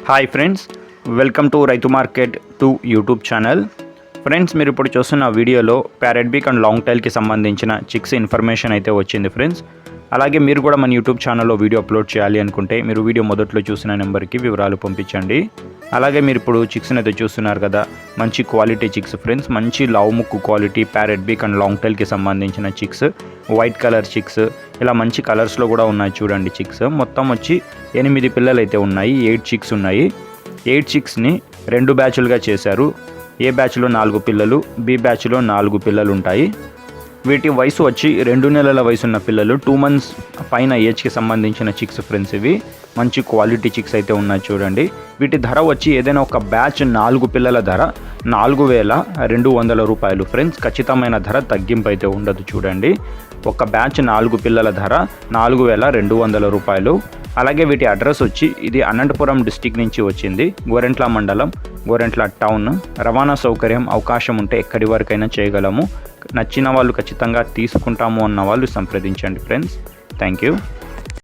Hi friends, welcome to రైతు market 2 YouTube channel. Friends, మీరు ఇప్పుడు చూస్తున్న వీడియోలో ప్యారెట్ బీక్ అండ్ లాంగ్ టైల్కి సంబంధించిన చిక్స్ ఇన్ఫర్మేషన్ అయితే వచ్చింది ఫ్రెండ్స్. అలాగే మీరు కూడా మన యూట్యూబ్ ఛానల్లో వీడియో అప్లోడ్ చేయాలి అనుకుంటే మీరు వీడియో మొదట్లో చూసిన నెంబర్కి వివరాలు పంపించండి. అలాగే మీరు ఇప్పుడు చిక్స్ని అయితే చూస్తున్నారు కదా, మంచి క్వాలిటీ చిక్స్ ఫ్రెండ్స్. మంచి లావు ముక్కు క్వాలిటీ ప్యారెట్ బీక్ అండ్ లాంగ్ టైల్కి సంబంధించిన చిక్స్, వైట్ కలర్ చిక్స్, ఇలా మంచి కలర్స్లో కూడా ఉన్నాయి చూడండి చిక్స్. మొత్తం వచ్చి 8 పిల్లలు అయితే ఉన్నాయి, 8 చిక్స్ ఉన్నాయి. 8 చిక్స్ని 2 బ్యాచ్లుగా చేశారు. ఏ బ్యాచ్లో 4 పిల్లలు, బి బ్యాచ్లో 4 పిల్లలు ఉంటాయి. వీటి వయసు వచ్చి 2 నెలల వయసు ఉన్న పిల్లలు, 2 months పైన ఏజ్కి సంబంధించిన చిక్స్ ఫ్రెండ్స్. ఇవి మంచి క్వాలిటీ చిక్స్ అయితే ఉన్నాయి చూడండి. వీటి ధర వచ్చి ఏదైనా ఒక బ్యాచ్ 4 పిల్లల ధర 4,200 రూపాయలు ఫ్రెండ్స్. ఖచ్చితమైన ధర తగ్గింపు అయితే ఉండదు చూడండి. ఒక బ్యాచ్ 4 పిల్లల ధర 4,200 రూపాయలు. అలాగే వీటి అడ్రస్ వచ్చి ఇది అనంతపురం డిస్టిక్ నుంచి వచ్చింది, గోరెంట్ల మండలం, గోరెంట్ల టౌన్. రవాణా సౌకర్యం అవకాశం ఉంటే ఎక్కడి వరకైనా చేయగలము. నచ్చిన వాళ్ళు ఖచ్చితంగా తీసుకుంటాము అన్న వాళ్ళు సంప్రదించండి ఫ్రెండ్స్. Thank you.